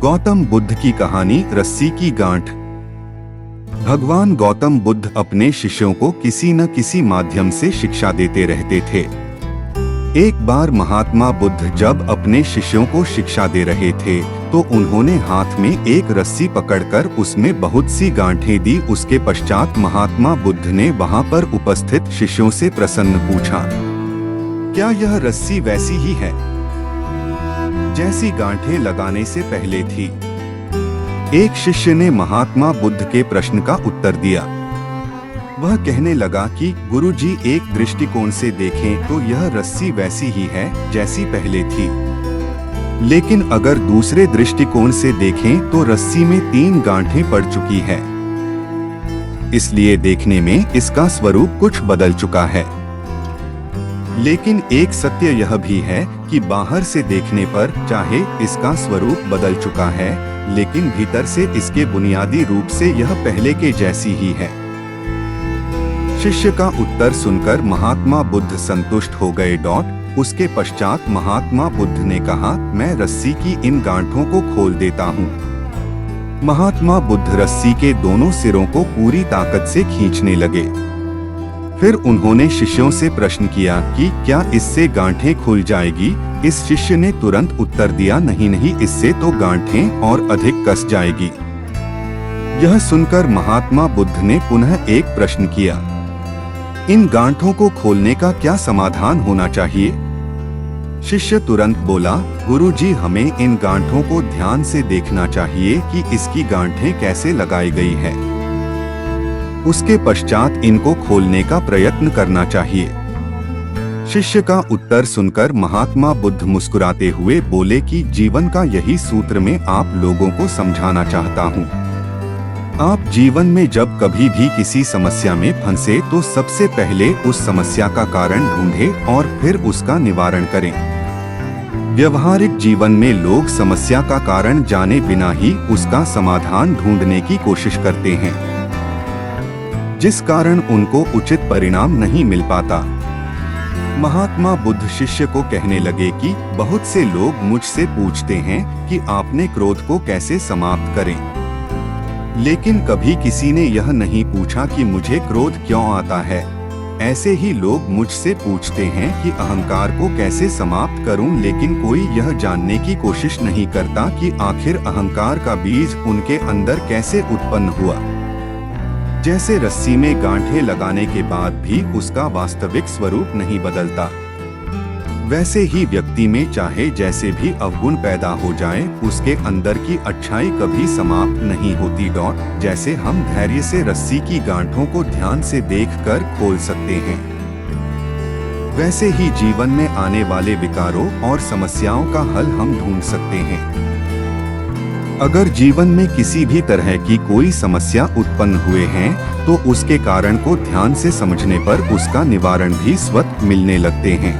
गौतम बुद्ध की कहानी, रस्सी की गांठ। भगवान गौतम बुद्ध अपने शिष्यों को किसी न किसी माध्यम से शिक्षा देते रहते थे। एक बार महात्मा बुद्ध जब अपने शिष्यों को शिक्षा दे रहे थे तो उन्होंने हाथ में एक रस्सी पकड़कर उसमें बहुत सी गांठें दी। उसके पश्चात महात्मा बुद्ध ने वहां पर उपस्थित शिष्यों से प्रसन्न पूछा, क्या यह रस्सी वैसी ही है जैसी गांठें लगाने से पहले थी? एक शिष्य ने महात्मा बुद्ध के प्रश्न का उत्तर दिया। वह कहने लगा कि गुरुजी, एक दृष्टिकोण से देखें तो यह रस्सी वैसी ही है जैसी पहले थी, लेकिन अगर दूसरे दृष्टिकोण से देखें तो रस्सी में 3 गांठें पड़ चुकी है, इसलिए देखने में इसका स्वरूप कुछ बदल चुका है। लेकिन एक सत्य यह भी है कि बाहर से देखने पर चाहे इसका स्वरूप बदल चुका है, लेकिन भीतर से इसके बुनियादी रूप से यह पहले के जैसी ही है। शिष्य का उत्तर सुनकर महात्मा बुद्ध संतुष्ट हो गए। उसके पश्चात महात्मा बुद्ध ने कहा, मैं रस्सी की इन गांठों को खोल देता हूँ। महात्मा बुद्ध रस्सी के दोनों सिरों को पूरी ताकत से खींचने लगे। फिर उन्होंने शिष्यों से प्रश्न किया कि क्या इससे गांठें खुल जाएगी? इस शिष्य ने तुरंत उत्तर दिया, नहीं नहीं, इससे तो गांठें और अधिक कस जाएगी। यह सुनकर महात्मा बुद्ध ने पुनः एक प्रश्न किया, इन गांठों को खोलने का क्या समाधान होना चाहिए? शिष्य तुरंत बोला, गुरुजी, हमें इन गांठों को ध्यान से देखना चाहिए कि इसकी गांठें कैसे लगाई गई है। उसके पश्चात इनको खोलने का प्रयत्न करना चाहिए। शिष्य का उत्तर सुनकर महात्मा बुद्ध मुस्कुराते हुए बोले कि जीवन का यही सूत्र मैं आप लोगों को समझाना चाहता हूँ। आप जीवन में जब कभी भी किसी समस्या में फंसे तो सबसे पहले उस समस्या का कारण ढूंढें और फिर उसका निवारण करें। व्यवहारिक जीवन में लोग समस्या का कारण जाने बिना ही उसका समाधान ढूंढने की कोशिश करते हैं, जिस कारण उनको उचित परिणाम नहीं मिल पाता। महात्मा बुद्ध शिष्य को कहने लगे कि बहुत से लोग मुझसे पूछते हैं कि आपने क्रोध को कैसे समाप्त करें, लेकिन कभी किसी ने यह नहीं पूछा कि मुझे क्रोध क्यों आता है। ऐसे ही लोग मुझसे पूछते हैं कि अहंकार को कैसे समाप्त करूं, लेकिन कोई यह जानने की कोशिश नहीं करता कि आखिर अहंकार का बीज उनके अंदर कैसे उत्पन्न हुआ। जैसे रस्सी में गांठें लगाने के बाद भी उसका वास्तविक स्वरूप नहीं बदलता, वैसे ही व्यक्ति में चाहे जैसे भी अवगुण पैदा हो जाए, उसके अंदर की अच्छाई कभी समाप्त नहीं होती। जैसे हम धैर्य से रस्सी की गांठों को ध्यान से देखकर खोल सकते हैं, वैसे ही जीवन में आने वाले विकारों और समस्याओं का हल हम ढूंढ सकते हैं। अगर जीवन में किसी भी तरह की कोई समस्या उत्पन्न हुए हैं तो उसके कारण को ध्यान से समझने पर उसका निवारण भी स्वतः मिलने लगते हैं।